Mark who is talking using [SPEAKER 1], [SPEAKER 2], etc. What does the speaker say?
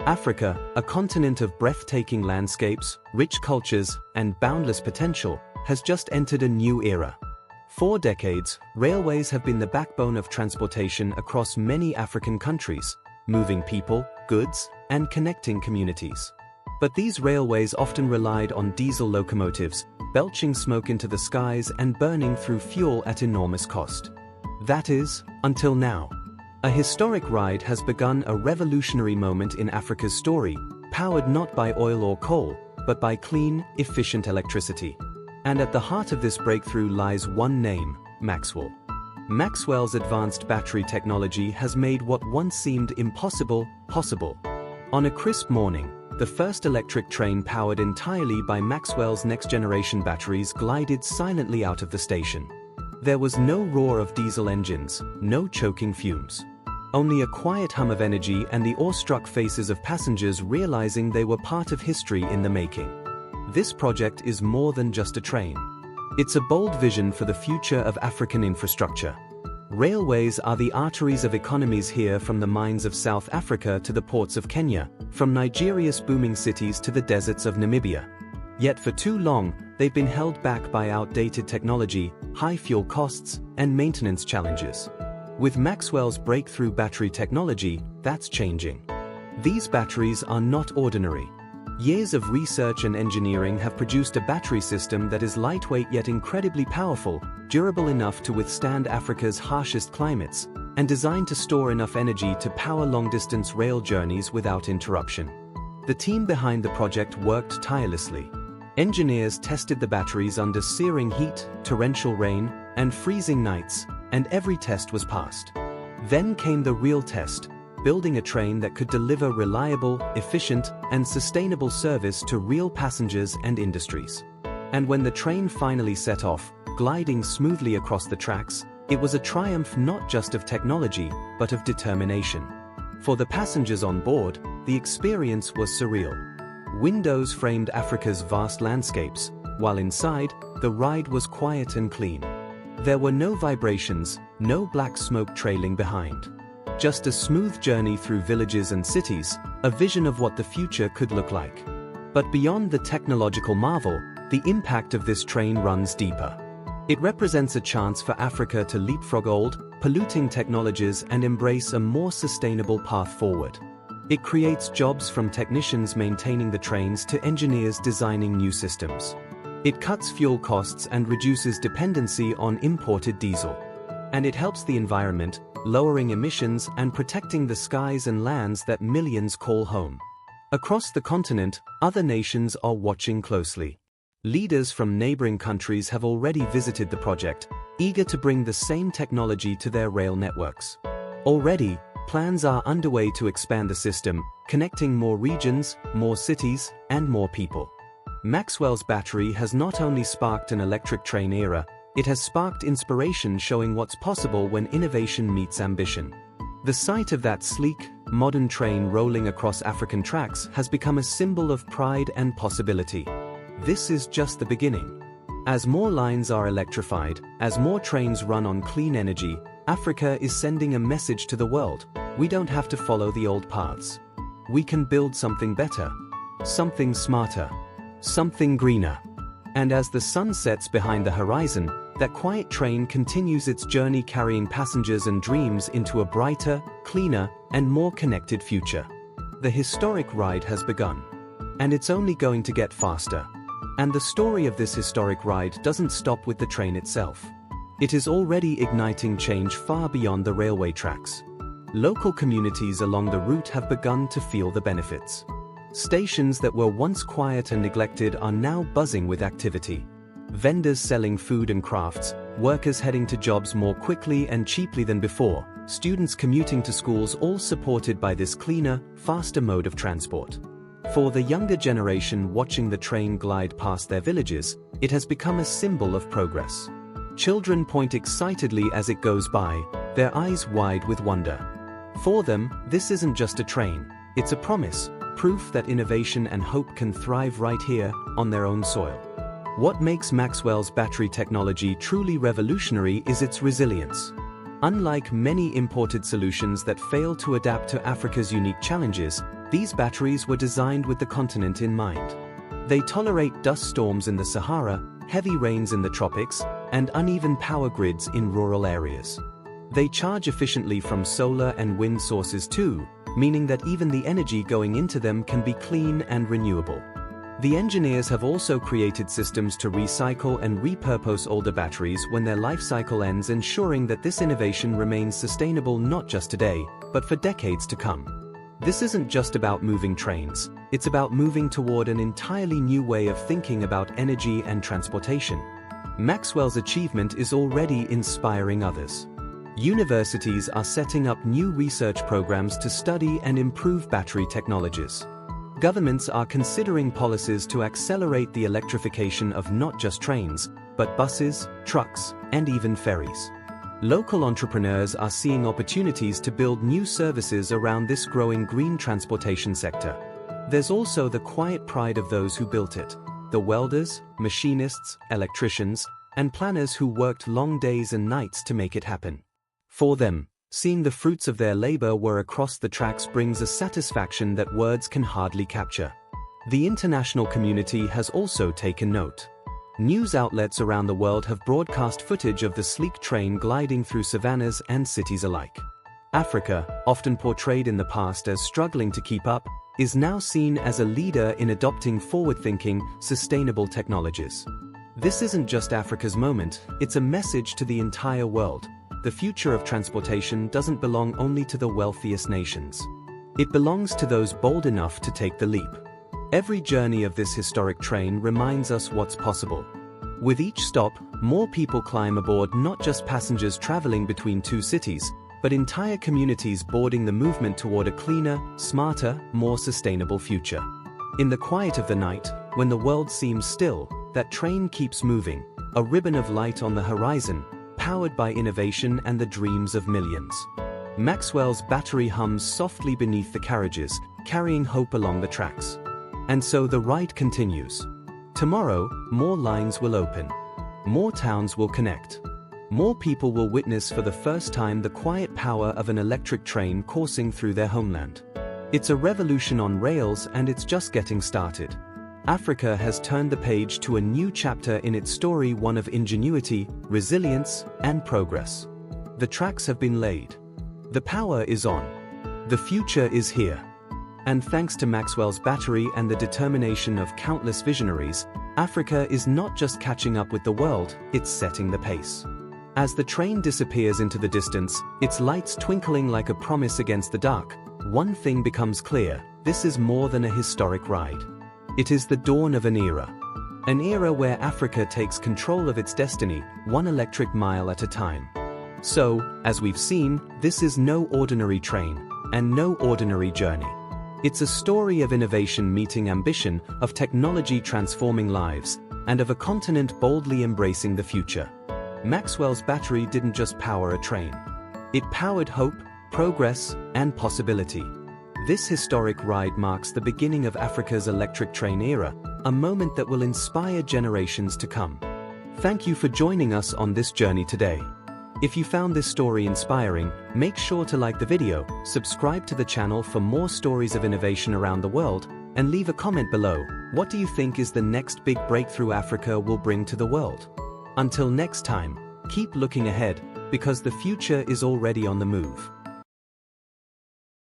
[SPEAKER 1] Africa, a continent of breathtaking landscapes, rich cultures, and boundless potential, has just entered a new era. For decades, railways have been the backbone of transportation across many African countries, moving people, goods, and connecting communities. But these railways often relied on diesel locomotives, belching smoke into the skies and burning through fuel at enormous cost. That is, until now. A historic ride has begun, a revolutionary moment in Africa's story, powered not by oil or coal, but by clean, efficient electricity. And at the heart of this breakthrough lies one name: Maxwell. Maxwell's advanced battery technology has made what once seemed impossible, possible. On a crisp morning, the first electric train powered entirely by Maxwell's next-generation batteries glided silently out of the station. There was no roar of diesel engines, no choking fumes. Only a quiet hum of energy and the awestruck faces of passengers realizing they were part of history in the making. This project is more than just a train. It's a bold vision for the future of African infrastructure. Railways are the arteries of economies here, from the mines of South Africa to the ports of Kenya, from Nigeria's booming cities to the deserts of Namibia. Yet for too long, they've been held back by outdated technology, high fuel costs, and maintenance challenges. With Maxwell's breakthrough battery technology, that's changing. These batteries are not ordinary. Years of research and engineering have produced a battery system that is lightweight yet incredibly powerful, durable enough to withstand Africa's harshest climates, and designed to store enough energy to power long-distance rail journeys without interruption. The team behind the project worked tirelessly. Engineers tested the batteries under searing heat, torrential rain, and freezing nights, and every test was passed. Then came the real test: building a train that could deliver reliable, efficient, and sustainable service to real passengers and industries. And when the train finally set off, gliding smoothly across the tracks, it was a triumph not just of technology, but of determination. For the passengers on board, the experience was surreal. Windows framed Africa's vast landscapes, while inside, the ride was quiet and clean. There were no vibrations, no black smoke trailing behind. Just a smooth journey through villages and cities, a vision of what the future could look like. But beyond the technological marvel, the impact of this train runs deeper. It represents a chance for Africa to leapfrog old, polluting technologies and embrace a more sustainable path forward. It creates jobs, from technicians maintaining the trains to engineers designing new systems. It cuts fuel costs and reduces dependency on imported diesel. And it helps the environment, lowering emissions and protecting the skies and lands that millions call home. Across the continent, other nations are watching closely. Leaders from neighboring countries have already visited the project, eager to bring the same technology to their rail networks. Already, plans are underway to expand the system, connecting more regions, more cities, and more people. Maxwell's battery has not only sparked an electric train era, it has sparked inspiration, showing what's possible when innovation meets ambition. The sight of that sleek, modern train rolling across African tracks has become a symbol of pride and possibility. This is just the beginning. As more lines are electrified, as more trains run on clean energy, Africa is sending a message to the world: we don't have to follow the old paths. We can build something better, something smarter, something greener. And as the sun sets behind the horizon, that quiet train continues its journey, carrying passengers and dreams into a brighter, cleaner, and more connected future. The historic ride has begun. And it's only going to get faster. And the story of this historic ride doesn't stop with the train itself. It is already igniting change far beyond the railway tracks. Local communities along the route have begun to feel the benefits. Stations that were once quiet and neglected are now buzzing with activity. Vendors selling food and crafts, workers heading to jobs more quickly and cheaply than before, students commuting to schools, all supported by this cleaner, faster mode of transport. For the younger generation watching the train glide past their villages, it has become a symbol of progress. Children point excitedly as it goes by, their eyes wide with wonder. For them, this isn't just a train, it's a promise, proof that innovation and hope can thrive right here, on their own soil. What makes Maxwell's battery technology truly revolutionary is its resilience. Unlike many imported solutions that fail to adapt to Africa's unique challenges, These batteries were designed with the continent in mind. They tolerate dust storms in the Sahara, heavy rains in the tropics, and uneven power grids in rural areas. They charge efficiently from solar and wind sources too, meaning that even the energy going into them can be clean and renewable. The engineers have also created systems to recycle and repurpose older batteries when their life cycle ends, ensuring that this innovation remains sustainable not just today, but for decades to come. This isn't just about moving trains, it's about moving toward an entirely new way of thinking about energy and transportation. Maxwell's achievement is already inspiring others. Universities are setting up new research programs to study and improve battery technologies. Governments are considering policies to accelerate the electrification of not just trains, but buses, trucks, and even ferries. Local entrepreneurs are seeing opportunities to build new services around this growing green transportation sector. There's also the quiet pride of those who built it, the welders, machinists, electricians, and planners who worked long days and nights to make it happen. For them, seeing the fruits of their labor whir across the tracks brings a satisfaction that words can hardly capture. The international community has also taken note. News outlets around the world have broadcast footage of the sleek train gliding through savannas and cities alike. Africa, often portrayed in the past as struggling to keep up, is now seen as a leader in adopting forward-thinking, sustainable technologies. This isn't just Africa's moment, it's a message to the entire world. The future of transportation doesn't belong only to the wealthiest nations. It belongs to those bold enough to take the leap. Every journey of this historic train reminds us what's possible. With each stop, more people climb aboard, not just passengers traveling between two cities, but entire communities boarding the movement toward a cleaner, smarter, more sustainable future. In the quiet of the night, when the world seems still, that train keeps moving, a ribbon of light on the horizon, powered by innovation and the dreams of millions. Maxwell's battery hums softly beneath the carriages, carrying hope along the tracks. And so the ride continues. Tomorrow, more lines will open. More towns will connect. More people will witness for the first time the quiet power of an electric train coursing through their homeland. It's a revolution on rails, and it's just getting started. Africa has turned the page to a new chapter in its story, one of ingenuity, resilience, and progress. The tracks have been laid. The power is on. The future is here. And thanks to Maxwell's battery and the determination of countless visionaries, Africa is not just catching up with the world, it's setting the pace. As the train disappears into the distance, its lights twinkling like a promise against the dark, one thing becomes clear: this is more than a historic ride. It is the dawn of an era. An era where Africa takes control of its destiny, one electric mile at a time. So, as we've seen, this is no ordinary train, and no ordinary journey. It's a story of innovation meeting ambition, of technology transforming lives, and of a continent boldly embracing the future. Maxwell's battery didn't just power a train. It powered hope, progress, and possibility. This historic ride marks the beginning of Africa's electric train era, a moment that will inspire generations to come. Thank you for joining us on this journey today. If you found this story inspiring, make sure to like the video, subscribe to the channel for more stories of innovation around the world, and leave a comment below. What do you think is the next big breakthrough Africa will bring to the world? Until next time, keep looking ahead, because the future is already on the move.